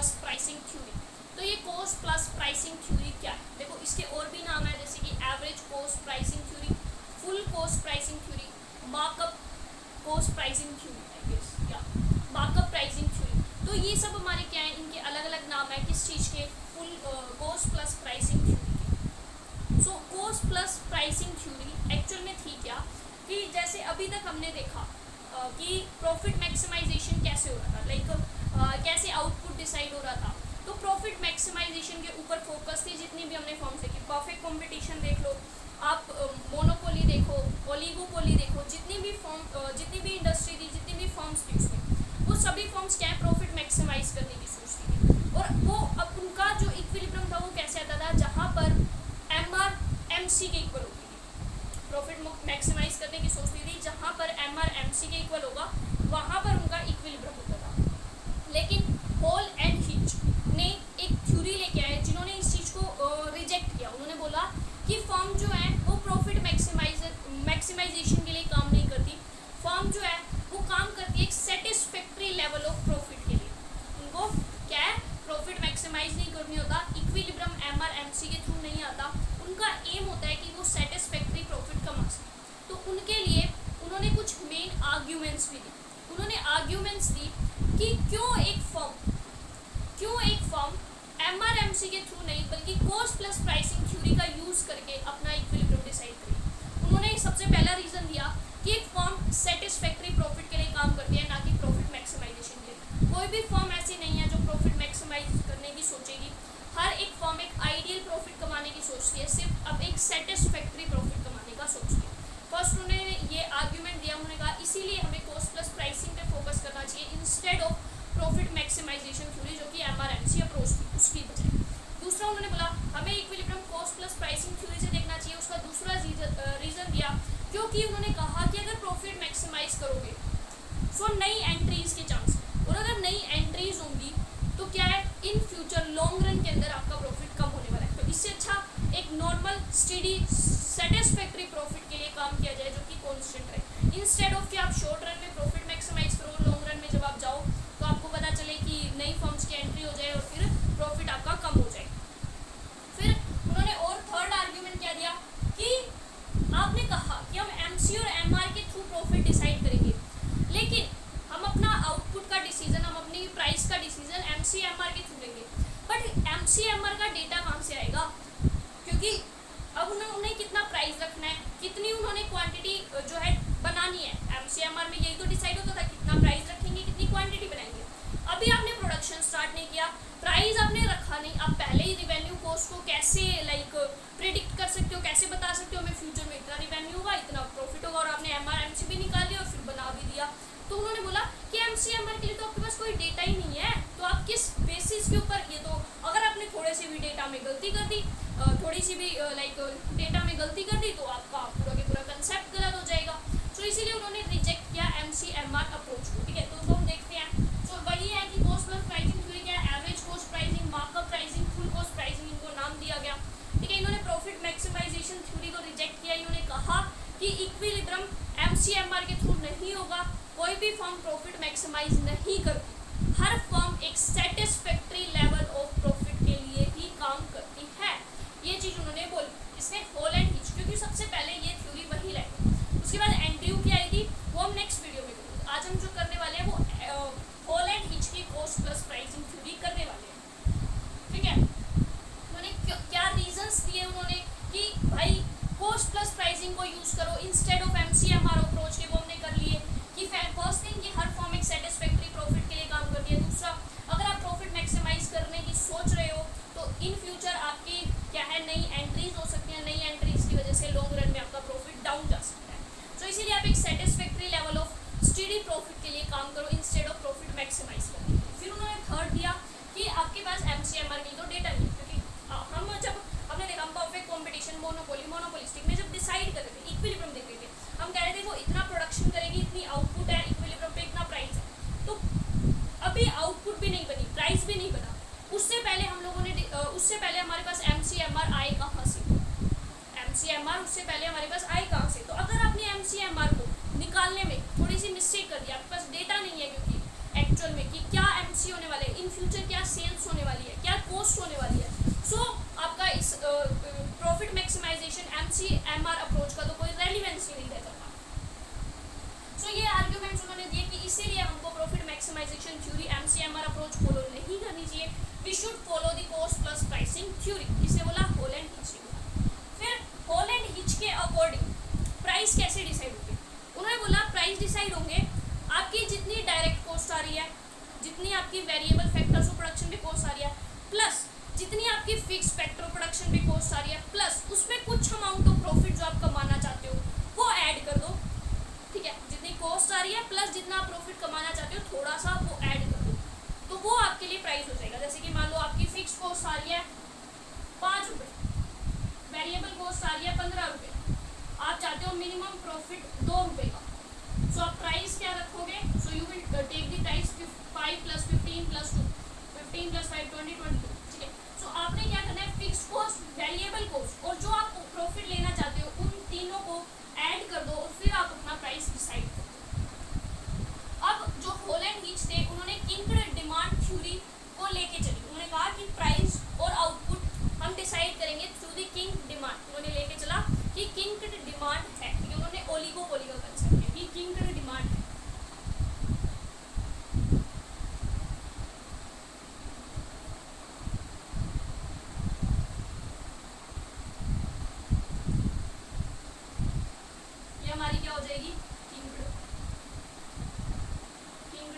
Plus pricing theory. तो ये cost plus pricing theory क्या है? देखो इसके और भी नाम है, जैसे कि average cost pricing theory, full cost pricing theory, markup cost pricing theory, I guess, या मार्कअप प्राइसिंग थ्योरी। तो ये सब हमारे क्या है, इनके अलग अलग नाम है, किस चीज़ के? Full cost plus pricing theory के। So cost plus pricing theory actual में थी क्या, कि जैसे अभी तक हमने देखा कि प्रॉफिट मैक्सिमाइजेशन कैसे हो रहा था, लाइक कैसे आउटपुट डिसाइड हो रहा था। तो प्रॉफिट मैक्सिमाइजेशन के ऊपर फोकस थी, जितनी भी हमने फॉर्म्स देखी। परफेक्ट कंपटीशन देख लो आप, मोनोपोली देखो, ओलिगोपोली देखो, जितनी भी इंडस्ट्री थी, जितनी भी फॉर्म्स थी उसमें, वो सभी फॉर्म्स क्या है, प्रॉफिट मैक्सिमाइज करने की सोचती थी। और वो अब उनका जो इक्विलिब्रियम था वो कैसे आता था, जहाँ पर MR MC के इक्वल होती थी। प्रॉफिट मैक्सिमाइज करने की सोचती थी, जहाँ पर MR MC के इक्वल होगा वहाँ पर उनका इक्विलिब्रियम होता था। लेकिन हॉल एंड हिच ने एक थ्योरी लेके आए, जिन्होंने इस चीज़ को रिजेक्ट किया। उन्होंने बोला कि फर्म जो है वो प्रॉफिट मैक्सिमाइजेशन के लिए काम नहीं करती, फर्म जो है वो काम करती है एक सेटिस्फैक्ट्री लेवल ऑफ प्रॉफिट के लिए। उनको क्या है, प्रॉफिट मैक्सिमाइज नहीं करनी होता, इक्विलिब्रियम MR MC के थ्रू नहीं आता, उनका एम होता है कि वो सेटिस्फैक्ट्री प्रॉफिट कमा सके। तो उनके लिए उन्होंने कुछ मेन आर्ग्यूमेंट्स भी दी। उन्होंने आर्ग्यूमेंट्स दी कि क्यों एक फर्म MR MC के थ्रू नहीं बल्कि कॉस्ट प्लस प्राइसिंग थ्योरी का यूज करके अपना इक्विलिब्रियम डिसाइड करे। उन्होंने सबसे पहला रीजन दिया कि एक फर्म सेटिस्फैक्ट्री प्रॉफिट के लिए काम करती है, ना कि प्रॉफिट मैक्सिमाइजेशन के लिए। कोई भी फर्म ऐसी नहीं है जो प्रॉफिट मैक्सिमाइज करने की सोचेगी। हर एक फर्म एक आइडियल प्रॉफिट कमाने की सोचती है, सिर्फ अब एक सेटिस्फैक्ट्री प्रॉफिट कमाने का सोचती है। फर्स्ट उन्होंने ये आर्ग्यूमेंट दिया, उन्होंने कहा इसीलिए हमें कॉस्ट प्लस प्राइसिंग पे फोकस करना चाहिए instead of profit maximisation theory, जो कि MR MC अप्रोच थी उसकी बजाय। दूसरा उन्होंने बोला हमें equilibrium cost plus pricing theory से देखना चाहिए। उसका दूसरा रीजन दिया, क्योंकि उन्होंने कहा कि अगर प्रॉफिट मैक्सिमाइज करोगे सो नई एंट्रीज के चांस, और अगर नई एंट्रीज होंगी तो क्या है, इन फ्यूचर लॉन्ग रन के अंदर आपका प्रॉफिट कम होने वाला है। तो इससे अच्छा एक नॉर्मल स्टेडी सेटिस्फैक्ट्री प्रॉफिट के लिए काम किया जाए, जो कि कॉन्स्टेंट रहे, इंस्टेड ऑफ कि आप शॉर्ट रन में प्रॉफिट मैक्सिमाइज करो, लॉन्ग रन में जब आप जाओ तो आपको पता चले कि नई फर्म्स की एंट्री हो जाए और फिर प्रॉफिट आपका कम हो जाए। फिर उन्होंने और थर्ड आर्ग्यूमेंट क्या दिया कि आपने कहा कि हम MC और MR के थ्रू प्रॉफिट डिसाइड करेंगे, लेकिन हम अपना आउटपुट का डिसीजन, हम अपनी प्राइस का डिसीजन MC MR के थ्रू लेंगे। बट MC MR का डेटा कहाँ से आएगा, क्योंकि अब उन्हें कितना प्राइस रखना है, कितनी उन्होंने क्वांटिटी जो है बनानी है। MC MR में यही तो डिसाइड होता था, कितना प्राइस रखेंगे, कितनी क्वांटिटी बनाएंगे। अभी आपने प्रोडक्शन स्टार्ट नहीं किया, प्राइस आपने रखा नहीं, आप पहले ही रिवेन्यू कॉस्ट को कैसे प्रेडिक्ट कर सकते हो, कैसे बता सकते हो हमें फ्यूचर में इतना रिवेन्यू होगा, इतना प्रॉफिट होगा, और आपने MR MC भी निकाल लिया और फिर बना भी दिया। तो उन्होंने बोला कि MC MR के लिए तो आपके पास कोई डेटा ही नहीं है, तो आप किस बेसिस के ऊपर, ये तो अगर आपने थोड़े से भी डेटा में गलती कर दी, थोड़ी सी भी डेटा में गलती कर दी, तो आपका पूरा के पूरा कंसेप्ट गलत हो जाएगा। तो इसीलिए उन्होंने रिजेक्ट किया MC MR अप्रोच को। ठीक है, तो हम देखते हैं। तो वही है कि कॉस्ट प्लस प्राइसिंग थ्योरी क्या है, average cost pricing, markup pricing, full cost pricing, इनको नाम दिया गया। ठीक है, इन्होंने प्रॉफिट मैक्सिमाइजेशन थ्योरी को रिजेक्ट किया। इन्होंने कहा कि इक्विलिब्रियम MC MR के थ्रू नहीं होगा, कोई भी फर्म प्रॉफिट मैक्सिमाइज नहीं करती, हर फर्म एक सेटिस्फैक्ट्री लेवल ऑफ प्रॉफिट के लिए ही काम करती है। ये चीज उन्होंने बोली, इसने हॉल एंड हिच, क्योंकि सबसे पहले ये थ्योरी वही लाई। उसके बाद एंड्रयू की आई थी, वो हम नेक्स्ट वीडियो में करेंगे। आज हम जो करने वाले हैं वो हॉल एंड हिच की कॉस्ट प्लस प्राइसिंग थ्योरी करने वाले हैं। ठीक है, उन्होंने क्या रीजंस दिए उन्होंने कि भाई कॉस्ट प्लस प्राइसिंग को यूज करो instead of MC MR approach के, वो हमने कर लिए कि फर्स्ट थिंग कि हर फर्म एक सेटिस्फैक्ट्री प्रॉफिट के लिए काम करती है। दूसरा, अगर आप प्रॉफिट मैक्सिमाइज करने की सोच रहे हो तो इन फ्यूचर आपकी क्या है, नई एंट्रीज हो सकती है, नई एंट्रीज की वजह से लॉन्ग रन में आपका प्रॉफिट डाउन जा सकता है। तो इसीलिए आप एक satisfactory level of steady profit के लिए काम करो इंस्टेड ऑफ प्रॉफिट मैक्सिमाइज करने। फिर उन्होंने थर्ड दिया कि आपके पास MC MR की तो डेटा नहीं, क्योंकि हम जब हमने देखा परफेक्ट कंपटीशन, मोनोपोलिस्टिक में जब डिसाइड कर रहे थे, इक्विलिब्रियम देख रहे थे, हम कह रहे थे वो इतना प्रोडक्शन करेगी, इतनी आउटपुट है, इक्विलिब्रियम पे इतना प्राइस है। तो अभी आउटपुट भी नहीं बनी, प्राइस भी नहीं बना, उससे पहले हम लोगों ने उससे पहले हमारे पास MC MR आए कहाँ से, MC MR उससे पहले हमारे पास आए कहाँ से। तो अगर आपने MC MR को निकालने में थोड़ी सी मिस्टेक कर दी, आपके पास डेटा नहीं है क्योंकि एक्चुअल में कि क्या MC होने वाले इन फ्यूचर क्या सेल्स होने वाली है, क्या कॉस्ट होने वाली है। सो आपका इस प्रॉफिट मैक्सिमाइजेशन MCMR अप्रोच का तो कोई रेलिवेंस ही नहीं रहता था। सो ये आर्ग्यूमेंट्स उन्होंने दिए कि इसीलिए हमको profit maximisation theory MCMR approach follow नहीं करनी चाहिए, we should follow the cost plus pricing theory. इसे बोला हॉल एंड हिच ने बोला। फिर हॉल एंड हिच के अकॉर्डिंग प्राइस कैसे डिसाइड होगी, उन्होंने बोला प्राइस डिसाइड होंगे आपकी जितनी डायरेक्ट कॉस्ट आ रही है, जितनी आपकी वेरिएबल फैक्टर्स ऑफ प्रोडक्शन पे कॉस्ट आ रही है, प्लस जितनी आपकी फिक्स फैक्टर ऑफ प्रोडक्शन पे कॉस्ट आ रही है, प्लस उसमें कुछ अमाउंट ऑफ प्रॉफिट जो आप कमाना चाहते हो वो ऐड कर दो। ठीक है, जितनी कॉस्ट आ रही है प्लस जितना आप प्रॉफिट कमाना चाहते हो थोड़ा सा वो ऐड कर दो, तो वो आपके लिए प्राइस हो जाएगा। जैसे कि मान लो आपकी फिक्स कॉस्ट आ रही है 5 रुपये, वेरिएबल कॉस्ट आ रही है 15 रुपये, आप चाहते हो मिनिमम प्रॉफिट 2 रुपये का, सो आप प्राइस क्या रखोगे, so you will take the price 5 + 15 + 2, 15 + 5 20 22। ठीक है, सो आपने क्या करना है, फिक्स कॉस्ट, वेरिएबल कॉस्ट और जो आप प्रॉफिट लेना चाहते हो उन तीनों को ऐड कर दो और फिर आप अपना प्राइस डिसाइड कर दो। अब जो हॉल एंड हिच थे उन्होंने किंक्ड डिमांड थ्योरी को लेके चली। उन्होंने कहा कि प्राइस और आउटपुट हम डिसाइड करेंगे थ्रू द किंक्ड डिमांड। उन्होंने लेके चला कि किंक्ड डिमांड है, क्योंकि उन्होंने ओलिगोपोली का कंसेप्ट है कि किंक्ड डिमांड है। ये हमारी क्या हो जाएगी, किंक्ड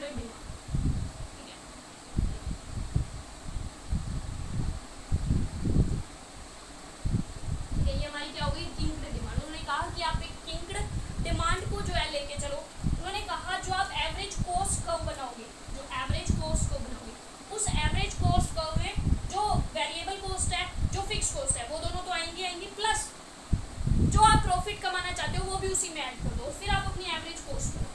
डिमांड। ठीक है, ये हमारी क्या हो गई, किंक्ड डिमांड। उन्होंने कहा कि आप एक किंक्ड डिमांड को जो है लेके चलो। उन्होंने कहा जो आप एवरेज कॉस्ट कर्व बनाओगे, जो एवरेज कॉस्ट कर्व बनाओगे, उस एवरेज कॉस्ट कर्व में जो वेरिएबल कॉस्ट है, जो फिक्स कॉस्ट है, वो दोनों तो आएंगी, प्लस जो आप प्रॉफिट कमाना चाहते हो वो भी उसी में ऐड कर दो, फिर आप अपनी एवरेज कॉस्ट बनाओ।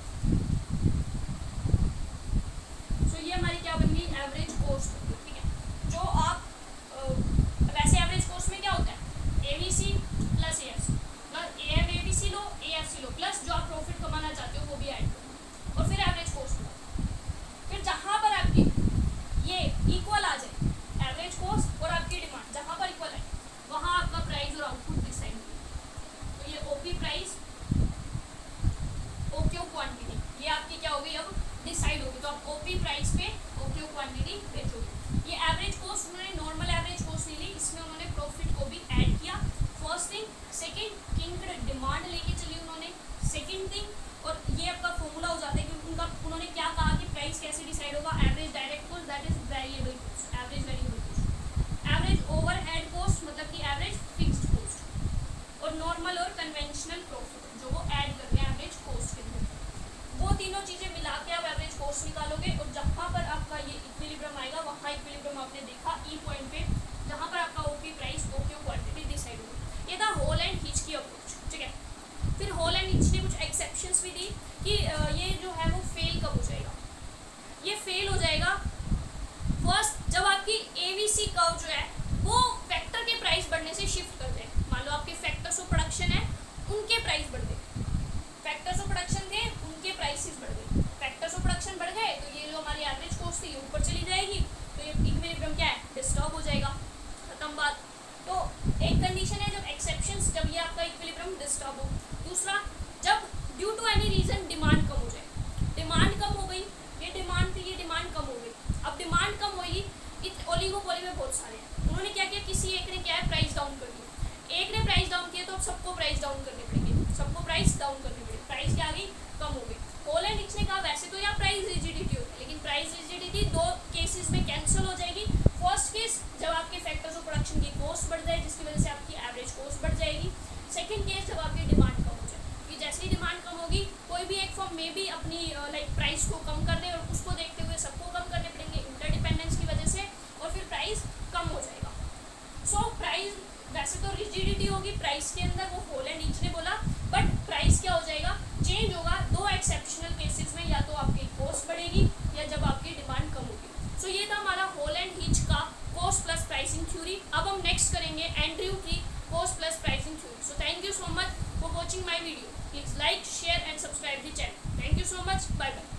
सो ये हमारी क्या बन गई, एवरेज कॉस्ट। ठीक है, जो आप वैसे एवरेज कॉस्ट में क्या होता है, ABC + AFC, AFC लो, AFC लो, प्लस जो आप प्रॉफिट कमाना चाहते हो वो भी ऐड करो और फिर एवरेज कॉस्ट बनाओ। फिर जहां पर आपकी ये इक्वल आ जाए, एवरेज कॉस्ट और आपकी डिमांड जहां पर इक्वल है, वहां आपका प्राइस और आउटपुट डिसाइड होगा। तो ये OP प्राइस, OQ क्वांटिटी, ये आपकी क्या होगी, अब डिसाइड होगी। तो आप OP प्राइस पे OQ क्वांटिटी बेचोगे। ये एवरेज कॉस्ट उन्होंने नॉर्मल एवरेज कॉस्ट नहीं ली, इसमें उन्होंने प्रॉफिट को भी ऐड किया। फर्स्ट थिंग, सेकंड किंक्ड डिमांड लेके चली उन्होंने, सेकंड थिंग, और ये आपका फॉर्मूला हो जाता है कि उन्होंने क्या कहा कि प्राइस कैसे डिसाइड होगा, average direct cost that is variable cost, average variable cost, average overhead cost मतलब कि एवरेज फिक्स्ड कॉस्ट, और नॉर्मल और कन्वेंशनल प्रॉफिट जो वो ऐड करते हैं एवरेज कॉस्ट के अंदर। वो तीनों चीजें मिला के आप एवरेज कॉस्ट निकालोगे और जहां पर आपका ये इक्विलिब्रियम आएगा वहां इक्विलिब्रियम आपने देखा ई पॉइंट पे, जहां पर आपका OP price OQ quantity decide होगी। ये था हॉल एंड हिच की अप्रोच। ठीक है, फिर हॉल एंड हिच ने कुछ एक्सेप्शंस भी दी कि ये जो है वो फेल कब हो जाएगा। ये फेल हो जाएगा फर्स्ट जब आपकी ABC कर्व जो है वो फैक्टर के प्राइस बढ़ने से शिफ्ट कर दे। मान लो आपके फैक्टर्स ऑफ प्रोडक्शन है, उनके प्राइस बढ़ गए, फैक्टर्स ऑफ प्रोडक्शन थे, उनके प्राइसेस बढ़ गए, फैक्टर्स ऑफ प्रोडक्शन बढ़ गए तो ये जो हमारी एवरेज कॉस्ट थी ये ऊपर चली जाएगी, तो ये इक्विलिब्रियम क्या है, डिस्टर्ब हो जाएगा, खत्म बात। तो एक कंडीशन है जब एक्सेप्शंस, जब ये आपका इक्विलिब्रियम डिस्टर्ब हो। दूसरा, जब due to any reason demand कम हो जाए, डिमांड कम हो गई, ये डिमांड थी, ये डिमांड कम हो गई, अब डिमांड कम होगी, ओलिगोपोली में बहुत सारे हैं, उन्होंने क्या किया, किसी एक ने क्या है प्राइस डाउन कर दिया, एक ने प्राइस डाउन किया तो अब सबको प्राइस डाउन करने पड़ेंगे, सबको प्राइस डाउन करने पड़ेगी, प्राइस क्या आ गई, कम हो गई। हॉल एंड हिच ने कहा वैसे तो यहाँ प्राइस रिजिडिटी होती है, लेकिन प्राइस रिजिडिटी दो केसेस में कैंसिल हो जाएगी। फर्स्ट केस जब आपके फैक्टर्स ऑफ प्रोडक्शन की कॉस्ट बढ़ जाए जिसकी वजह से आपकी एवरेज कॉस्ट बढ़ जाएगी। सेकंड केस जब आपकी डिमांड कम हो जाए, कि जैसे ही डिमांड कम होगी कोई भी एक फर्म में भी अपनी प्राइस को कम कर दे और उसको देखते हुए सबको कम करने पड़ेंगे इंटरडिपेंडेंस की वजह से, और फिर प्राइस कम हो जाएगा। सो प्राइस वैसे तो रिजिडिटी होगी प्राइस के अंदर, वो हॉल एंड हिच ने बोला, बट प्राइस क्या हो जाएगा, चेंज होगा दो एक्सेप्शनल केसेस में, या तो आपकी कॉस्ट बढ़ेगी या जब आपकी डिमांड कम होगी। सो ये था हमारा हॉल एंड हिच का कॉस्ट प्लस प्राइसिंग थ्योरी। अब हम नेक्स्ट करेंगे एंड्रयू की cost plus pricing theory. So thank you so much for watching my video, please like share and subscribe the channel. Thank you so much, bye bye.